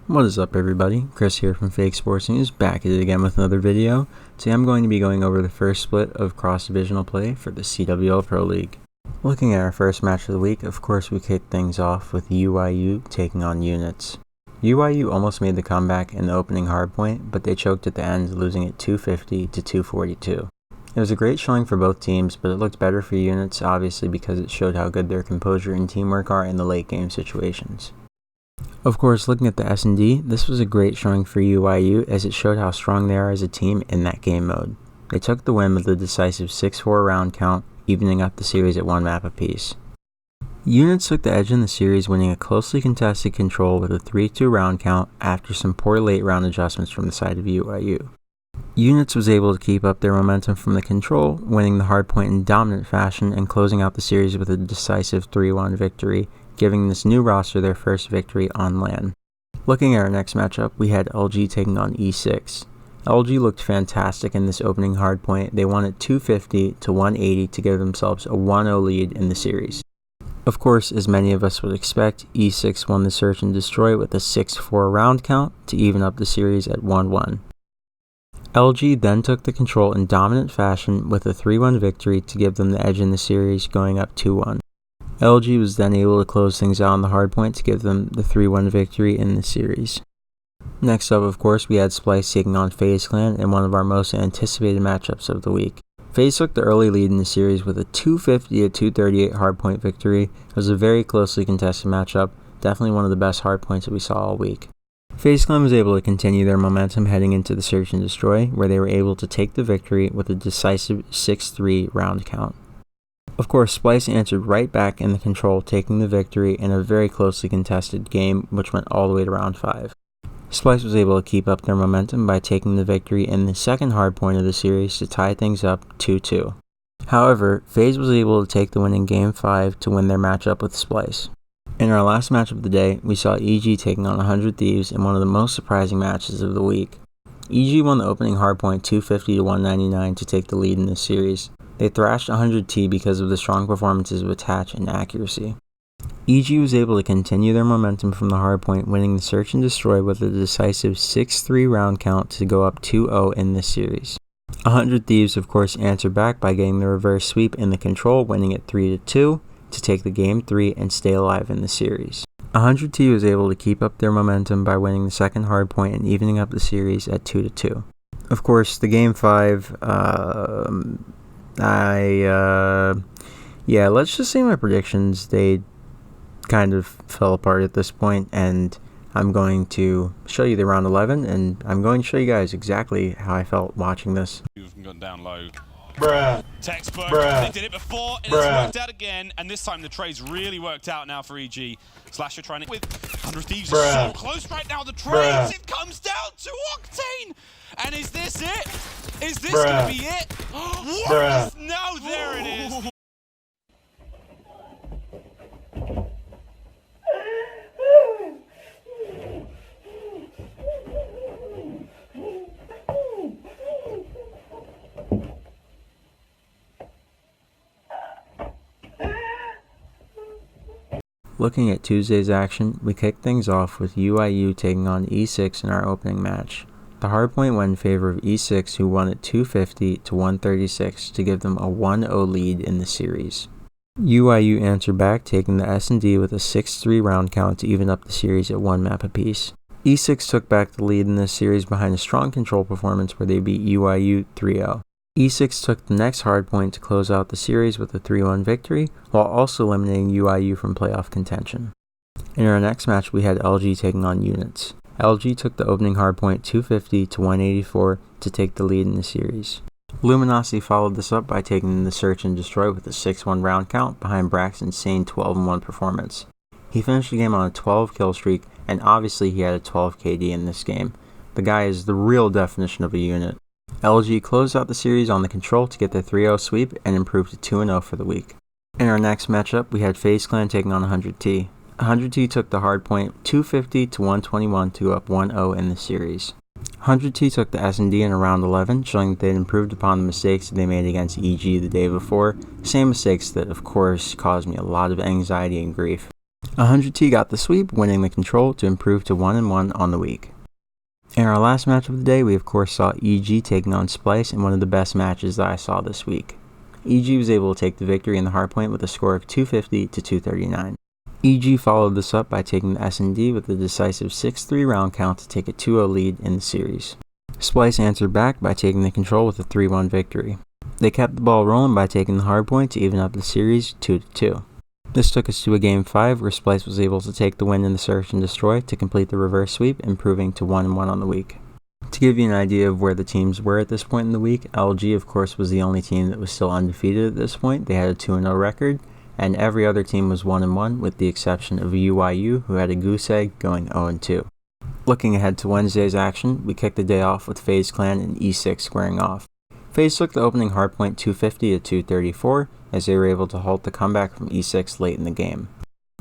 What is up, everybody? Chris here from Fake Sports News, back at it again with another video. Today I'm going to be going over the first split of cross-divisional play for the CWL Pro League. Looking at our first match of the week, of course we kicked things off with UIU taking on Units. UIU almost made the comeback in the opening hardpoint, but they choked at the end, losing it 250 to 242. It was a great showing for both teams, but it looked better for Units, obviously because it showed how good their composure and teamwork are in the late game situations. Of course, looking at the S&D, this was a great showing for UIU as it showed how strong they are as a team in that game mode. They took the win with a decisive 6-4 round count, evening up the series at one map apiece. Units took the edge in the series, winning a closely contested control with a 3-2 round count after some poor late round adjustments from the side of UIU. Units was able to keep up their momentum from the control, winning the hardpoint in dominant fashion and closing out the series with a decisive 3-1 victory, giving this new roster their first victory on LAN. Looking at our next matchup, we had LG taking on E6. LG looked fantastic in this opening hardpoint. They won at 250 to 180 to give themselves a 1-0 lead in the series. Of course, as many of us would expect, E6 won the search and destroy with a 6-4 round count to even up the series at 1-1. LG then took the control in dominant fashion with a 3-1 victory to give them the edge in the series, going up 2-1. LG was then able to close things out on the hardpoint to give them the 3-1 victory in the series. Next up, of course, we had Splice taking on FaZe Clan in one of our most anticipated matchups of the week. FaZe took the early lead in the series with a 250 to 238 hardpoint victory. It was a very closely contested matchup, definitely one of the best hardpoints that we saw all week. FaZe Clan was able to continue their momentum heading into the search and destroy, where they were able to take the victory with a decisive 6-3 round count. Of course, Splice answered right back in the control, taking the victory in a very closely contested game, which went all the way to round 5. Splice was able to keep up their momentum by taking the victory in the second hardpoint of the series to tie things up 2-2. However, FaZe was able to take the win in Game 5 to win their matchup with Splice. In our last match of the day, we saw EG taking on 100 Thieves in one of the most surprising matches of the week. EG won the opening hardpoint 250 to 199 to take the lead in this series. They thrashed 100T because of the strong performances of attach and accuracy. EG was able to continue their momentum from the hardpoint, winning the search and destroy with a decisive 6-3 round count to go up 2-0 in this series. 100 Thieves of course answered back by getting the reverse sweep in the control, winning it 3-2 to take the game 3 and stay alive in the series. 100T was able to keep up their momentum by winning the second hardpoint and evening up the series at 2-2. Of course, the game 5, let's just say my predictions, they kind of fell apart at this point, and I'm going to show you the round 11, and I'm going to show you guys exactly how I felt watching this. You've gone down low. Bruh. Textbook. Bruh. They did it before, and Bruh. it's worked out again, and this time the trade's really worked out now for EG. Slasher trying it with 100 Thieves is so close right now. The trades, it comes down to Octane. And is this it? Is this gonna be it? What is, no, there it is. Looking at Tuesday's action, we kicked things off with UIU taking on E6 in our opening match. The hardpoint went in favor of E6, who won at 250 to 136 to give them a 1-0 lead in the series. UIU answered back, taking the S&D with a 6-3 round count to even up the series at one map apiece. E6 took back the lead in this series behind a strong control performance where they beat UIU 3-0. E6 took the next hardpoint to close out the series with a 3-1 victory, while also eliminating UIU from playoff contention. In our next match, we had LG taking on Units. LG took the opening hardpoint 250 to 184 to take the lead in the series. Luminosity followed this up by taking the search and destroy with a 6-1 round count behind Brack's insane 12-1 performance. He finished the game on a 12 kill streak, and obviously he had a 12 KD in this game. The guy is the real definition of a unit. LG closed out the series on the control to get their 3-0 sweep and improved to 2-0 for the week. In our next matchup, we had FaZe Clan taking on 100T. 100T took the hardpoint 250 to 121 to go up 1-0 in the series. 100T took the S&D in round 11, showing that they had improved upon the mistakes that they made against EG the day before, same mistakes that of course caused me a lot of anxiety and grief. 100T got the sweep, winning the control to improve to 1-1 on the week. In our last match of the day, we of course saw EG taking on Splice in one of the best matches that I saw this week. EG was able to take the victory in the hardpoint with a score of 250 to 239. EG followed this up by taking the S&D with a decisive 6-3 round count to take a 2-0 lead in the series. Splice answered back by taking the control with a 3-1 victory. They kept the ball rolling by taking the hardpoint to even up the series 2-2. This took us to a Game 5 where Splice was able to take the win in the Search and Destroy to complete the reverse sweep, improving to 1-1 on the week. To give you an idea of where the teams were at this point in the week, LG of course was the only team that was still undefeated at this point. They had a 2-0 record, and every other team was 1-1 with the exception of UYU, who had a goose egg going 0-2. Looking ahead to Wednesday's action, we kicked the day off with FaZe Clan and E6 squaring off. FaZe took the opening hardpoint 250 to 234 as they were able to halt the comeback from E6 late in the game.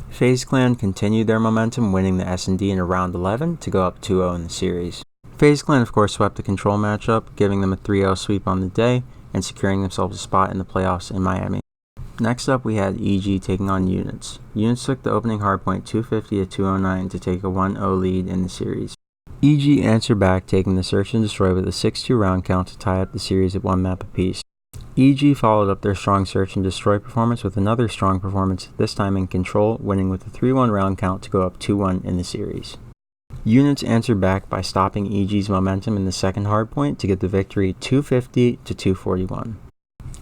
FaZe Clan continued their momentum, winning the S&D in round 11 to go up 2-0 in the series. FaZe Clan of course swept the control matchup, giving them a 3-0 sweep on the day and securing themselves a spot in the playoffs in Miami. Next up we had EG taking on Units. Units took the opening hardpoint 250 to 209 to take a 1-0 lead in the series. EG answered back, taking the Search and Destroy with a 6-2 round count to tie up the series at 1 map apiece. EG followed up their strong Search and Destroy performance with another strong performance, this time in Control, winning with a 3-1 round count to go up 2-1 in the series. Units answered back by stopping EG's momentum in the second hardpoint to get the victory 250 to 241.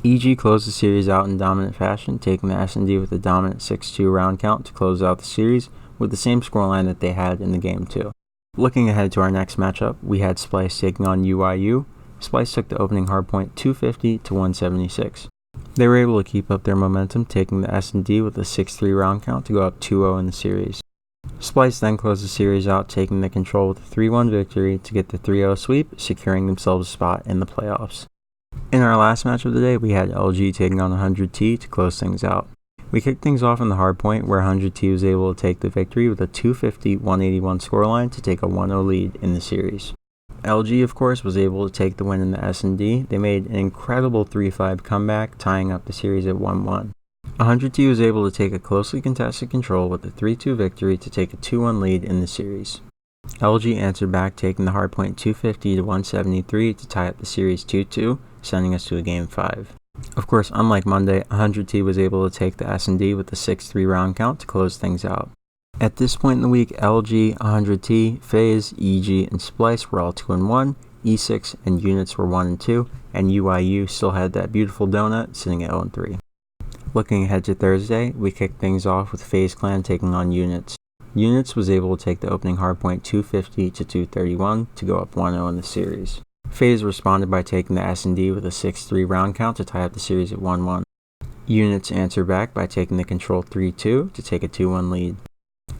EG closed the series out in dominant fashion, taking the S&D with a dominant 6-2 round count to close out the series with the same scoreline that they had in the Game 2. Looking ahead to our next matchup, we had Splice taking on UYU. Splice took the opening hardpoint 250 to 176. They were able to keep up their momentum, taking the S&D with a 6-3 round count to go up 2-0 in the series. Splice then closed the series out, taking the control with a 3-1 victory to get the 3-0 sweep, securing themselves a spot in the playoffs. In our last match of the day, we had LG taking on 100T to close things out. We kicked things off in the hardpoint where 100T was able to take the victory with a 250-181 scoreline to take a 1-0 lead in the series. LG of course was able to take the win in the S&D. They made an incredible 3-5 comeback, tying up the series at 1-1. 100T was able to take a closely contested control with a 3-2 victory to take a 2-1 lead in the series. LG answered back, taking the hardpoint 250 to 173 to tie up the series 2-2, sending us to a Game 5. Of course, unlike Monday, 100T was able to take the S&D with a 6-3 round count to close things out. At this point in the week, LG, 100T, FaZe, EG, and Splice were all 2-1, E6 and Units were 1-2, and UYU still had that beautiful donut sitting at 0-3. Looking ahead to Thursday, we kicked things off with FaZe Clan taking on Units. Units was able to take the opening hardpoint 250 to 231 to go up 1-0 in the series. FaZe responded by taking the S&D with a 6-3 round count to tie up the series at 1-1. Units answered back by taking the control 3-2 to take a 2-1 lead.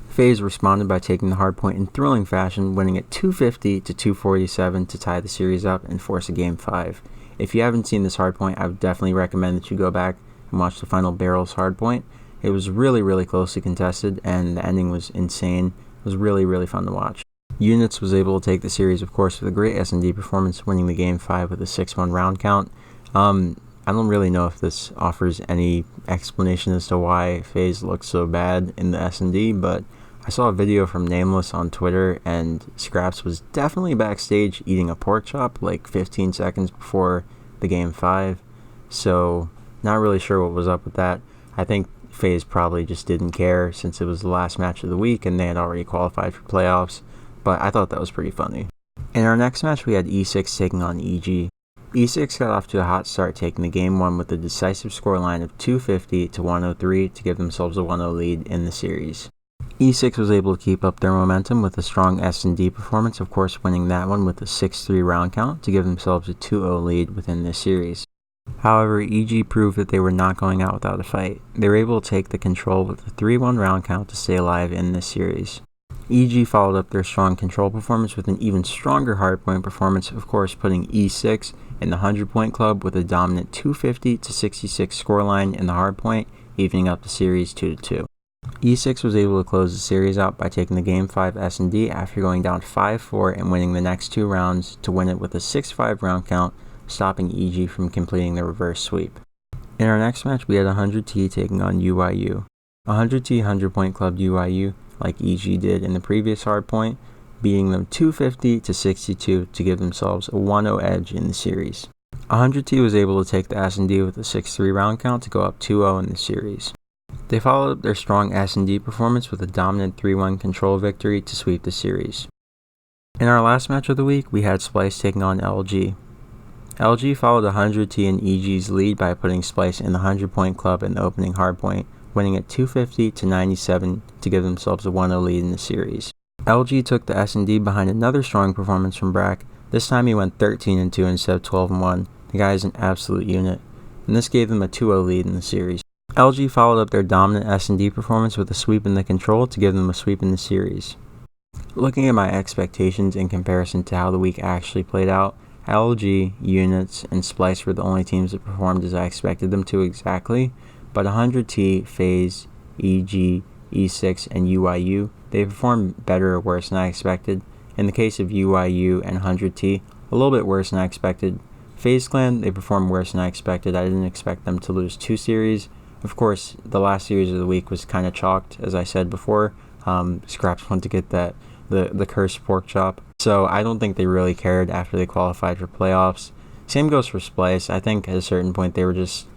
FaZe responded by taking the hardpoint in thrilling fashion, winning at 250 to 247 to tie the series up and force a Game 5. If you haven't seen this hardpoint, I would definitely recommend that you go back and watch the final Barrels hardpoint. It was really closely contested and the ending was insane. It was really fun to watch. Units was able to take the series of course with a great S&D performance, winning the Game 5 with a 6-1 round count. I don't really know if this offers any explanation as to why FaZe looked so bad in the S&D, but I saw a video from Nameless on Twitter and Scraps was definitely backstage eating a pork chop like 15 seconds before the Game 5, so not really sure what was up with that. I think FaZe probably just didn't care since it was the last match of the week and they had already qualified for playoffs, but I thought that was pretty funny. In our next match we had E6 taking on EG. E6 got off to a hot start, taking the Game 1 with a decisive scoreline of 250 to 103 to give themselves a 1-0 lead in the series. E6 was able to keep up their momentum with a strong S&D performance, of course winning that one with a 6-3 round count to give themselves a 2-0 lead within this series. However, EG proved that they were not going out without a fight. They were able to take the control with a 3-1 round count to stay alive in this series. EG followed up their strong control performance with an even stronger hardpoint performance, of course putting E6 in the 100-point club with a dominant 250 to 66 scoreline in the hardpoint, evening up the series 2-2. E6 was able to close the series out by taking the Game 5 S&D after going down 5-4 and winning the next two rounds to win it with a 6-5 round count, stopping EG from completing the reverse sweep. In our next match, we had 100T taking on UYU. 100T 100-point clubbed UIU like EG did in the previous hardpoint, beating them 250 to 62 to give themselves a 1-0 edge in the series. 100T was able to take the S&D with a 6-3 round count to go up 2-0 in the series. They followed up their strong S&D performance with a dominant 3-1 control victory to sweep the series. In our last match of the week, we had Splice taking on LG. LG followed 100T and EG's lead by putting Splice in the 100-point club in the opening hardpoint, winning at 250 to 97 to give themselves a 1-0 lead in the series. LG took the S&D behind another strong performance from Brack. This time he went 13-2 instead of 12-1. The guy is an absolute unit, and this gave them a 2-0 lead in the series. LG followed up their dominant S&D performance with a sweep in the control to give them a sweep in the series. Looking at my expectations in comparison to how the week actually played out, LG, Units, and Splice were the only teams that performed as I expected them to exactly, but 100T, FaZe, EG, E6, and UIU, they performed better or worse than I expected. In the case of UIU and 100T, a little bit worse than I expected. FaZe Clan, they performed worse than I expected. I didn't expect them to lose 2 series. Of course, the last series of the week was kind of chalked, as I said before. Scraps went to get the cursed pork chop. So I don't think they really cared after they qualified for playoffs. Same goes for Splice. I think at a certain point they were just,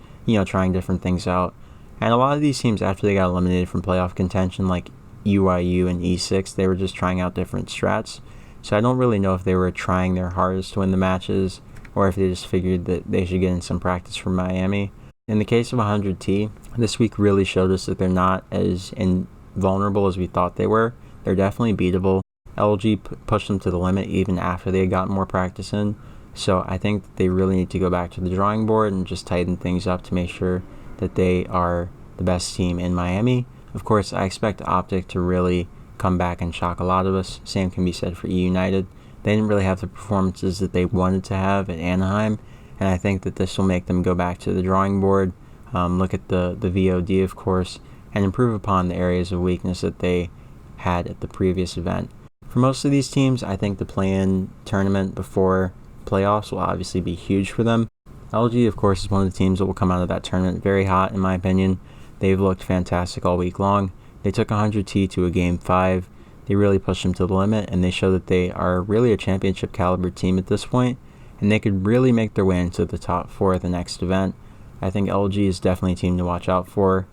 trying different things out. And a lot of these teams, after they got eliminated from playoff contention, like UIU and E6, they were just trying out different strats. So I don't really know if they were trying their hardest to win the matches, or if they just figured that they should get in some practice from Miami. In the case of 100T, this week really showed us that they're not as invulnerable as we thought they were. They're definitely beatable. LG pushed them to the limit even after they had gotten more practice in. So I think that they really need to go back to the drawing board and just tighten things up to make sure that they are the best team in Miami. Of course, I expect Optic to really come back and shock a lot of us. Same can be said for E United. They didn't really have the performances that they wanted to have at Anaheim, and I think that this will make them go back to the drawing board, look at the VOD, of course, and improve upon the areas of weakness that they had at the previous event. For most of these teams, I think the play-in tournament before playoffs will obviously be huge for them. LG, of course, is one of the teams that will come out of that tournament very hot, in my opinion. They've looked fantastic all week long. They took 100T to a Game 5. They really pushed them to the limit, and they show that they are really a championship caliber team at this point, and they could really make their way into the top 4 at the next event. I think LG is definitely a team to watch out for,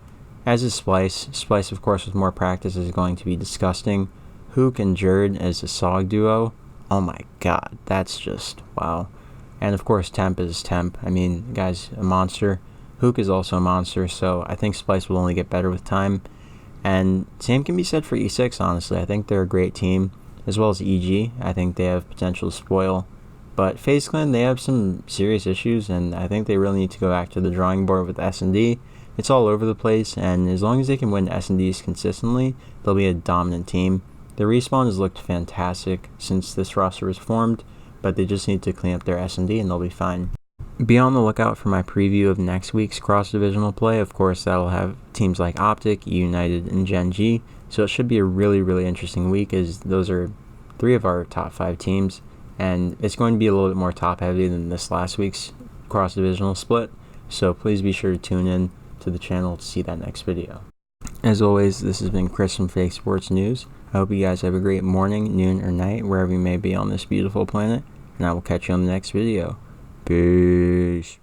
as is Splice. Splice, of course, with more practice is going to be disgusting. Hook and Jerd as a SOG duo, oh my god, that's just wow. And of course, Temp is Temp. I mean, the guy's a monster. Hook is also a monster, so I think Splice will only get better with time. And same can be said for E6, honestly. I think they're a great team, as well as EG. I think they have potential to spoil. But FaZe Clan, they have some serious issues, and I think they really need to go back to the drawing board with S&D. It's all over the place, and as long as they can win S&Ds consistently, they'll be a dominant team. The respawn has looked fantastic since this roster was formed, but they just need to clean up their S&D and they'll be fine. Be on the lookout for my preview of next week's cross-divisional play. Of course, that'll have teams like Optic, United, and Gen G, so it should be a really, really interesting week, as those are 3 of our top 5 teams, and it's going to be a little bit more top-heavy than this last week's cross-divisional split, so please be sure to tune in to the channel to see that next video. As always, this has been Chris from Fake Sports News. I hope you guys have a great morning, noon, or night, wherever you may be on this beautiful planet, and I will catch you on the next video. Peace.